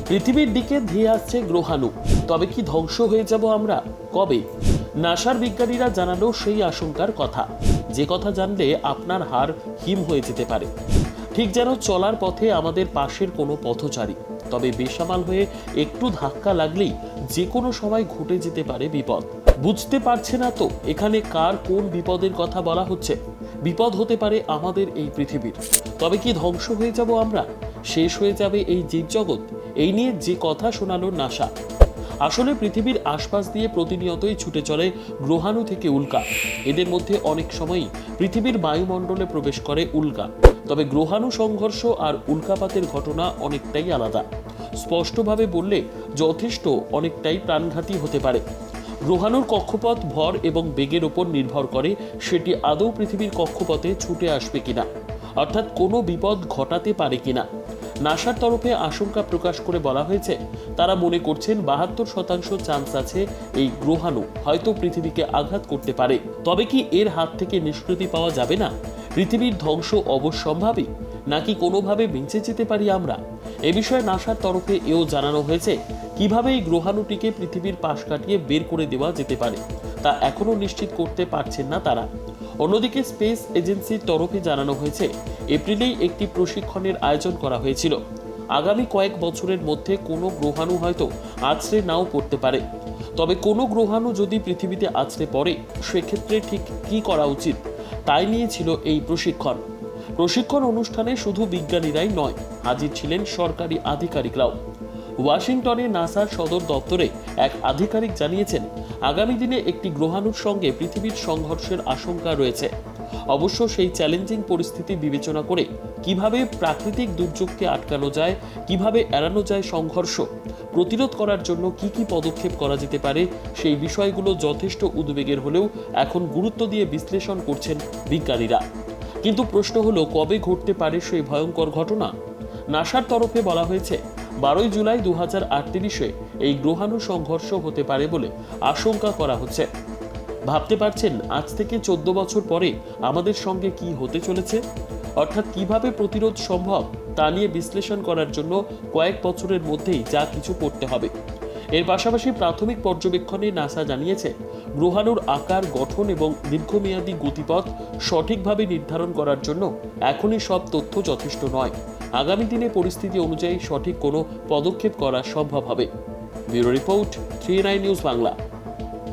পৃথিবীর দিকে ধেয়ে আসছে গ্রহাণু, তবে কি ধ্বংস হয়ে যাব আমরা? কবে? নাসার বিজ্ঞানীরা জানালো সেই আশঙ্কার কথা, যে কথা জানলে আপনার হাড় হিম হয়ে যেতে পারে। ঠিক যেন চলার পথে আমাদের পাশের কোনো পথচারী, তবে বেসামাল হয়ে একটু ধাক্কা লাগলেই যে কোনো সময় ঘটে যেতে পারে বিপদ। বুঝতে পারছে না তো এখানে কার কোন বিপদের কথা বলা হচ্ছে? বিপদ হতে পারে আমাদের এই পৃথিবীর, তবে কি ধ্বংস হয়ে যাব আমরা? শেষ হয়ে যাবে এই জীবজগৎ? এই নিয়ে যে কথা শোনালো নাসা। আসলে পৃথিবীর আশপাশ দিয়ে প্রতিনিয়তই ছুটে চলে গ্রহাণু থেকে উল্কা। এদের মধ্যে অনেক সময়ই পৃথিবীর বায়ুমণ্ডলে প্রবেশ করে উল্কা, তবে গ্রহাণু সংঘর্ষ আর উল্কাপাতের ঘটনা অনেকটাই আলাদা। স্পষ্টভাবে বললে যথেষ্ট অনেকটাই প্রাণঘাতী হতে পারে। গ্রহাণুর কক্ষপথ ভর এবং বেগের ওপর নির্ভর করে সেটি আদৌ পৃথিবীর কক্ষপথে ছুটে আসবে কিনা, অর্থাৎ কোনো বিপদ ঘটাতে পারে কিনা। নাসার তরফে আশঙ্কা প্রকাশ করে বলা হয়েছে, তারা মনে করছেন 72% চান্স আছে এই গ্রহাণু হয়তো পৃথিবীকে আঘাত করতে পারে। তবে কি এর হাত থেকে নিষ্কৃতি পাওয়া যাবে না? পৃথিবীর ধ্বংস অবশ্যম্ভাবী, নাকি কোনোভাবে বেঁচে যেতে পারি আমরা? এ বিষয়ে নাসার তরফে এও জানানো হয়েছে, কিভাবে এই গ্রহাণুটিকে পৃথিবীর পাশ কাটিয়ে বের করে দেওয়া যেতে পারে তা এখনো নিশ্চিত করতে পারছেন না তারা। অন্যদিকে স্পেস এজেন্সির তরফে জানানো হয়েছে, এপ্রিলেই একটি প্রশিক্ষণের আয়োজন করা হয়েছিল। আগামী কয়েক বছরের মধ্যে কোনো গ্রহাণু হয়তো আছড়ে নাও পড়তে পারে। তবে কোনো গ্রহাণু যদি পৃথিবীতে আছড়ে পড়ে, সেক্ষেত্রে ঠিক কী করা উচিত তাই নিয়ে ছিল এই প্রশিক্ষণ অনুষ্ঠানে শুধু বিজ্ঞানীরাই নয়, হাজির ছিলেন সরকারি আধিকারিকরাও। ওয়াশিংটনে নাসার সদর দপ্তরে এক আধিকারিক জানিয়েছেন, আগামী দিনে একটি গ্রহাণুর সঙ্গে পৃথিবীর সংঘর্ষের আশঙ্কা রয়েছে। অবশ্য সেই চ্যালেঞ্জিং পরিস্থিতি বিবেচনা করে কিভাবে প্রাকৃতিক দুর্যোগকে আটকানো যায়, কিভাবে এড়ানো যায় সংঘর্ষ, প্রতিরোধ করার জন্য কি কি পদক্ষেপ করা যেতে পারে, সেই বিষয়গুলো যথেষ্ট উদ্বেগের হলেও এখন গুরুত্ব দিয়ে বিশ্লেষণ করছেন বিজ্ঞানীরা। কিন্তু প্রশ্ন হলো, কবে ঘটতে পারে সেই ভয়ঙ্কর ঘটনা? নাসার তরফে বলা হয়েছে, 12 জুলাই 2038 এই গ্রহাণু সংঘর্ষ হতে পারে বলে আশঙ্কা করা হচ্ছে। ভাবতে পারছেন আজ থেকে 14 বছর পরে আমাদের সঙ্গে কি হতে চলেছে? অর্থাৎ কিভাবে প্রতিরোধ সম্ভব তা নিয়ে বিশ্লেষণ করার জন্য কয়েক বছরের মধ্যেই যা কিছু করতে হবে। এর পাশাপাশি প্রাথমিক পর্যবেক্ষণে নাসা জানিয়েছে, গ্রহাণুর আকার, গঠন এবং দীর্ঘমেয়াদী গতিপথ সঠিকভাবে নির্ধারণ করার জন্য এখনই সব তথ্য যথেষ্ট নয়। আগামী দিনে পরিস্থিতি অনুযায়ী সঠিক কোনো পদক্ষেপ করা সম্ভব হবে। Bureau report, 39 news Bangla.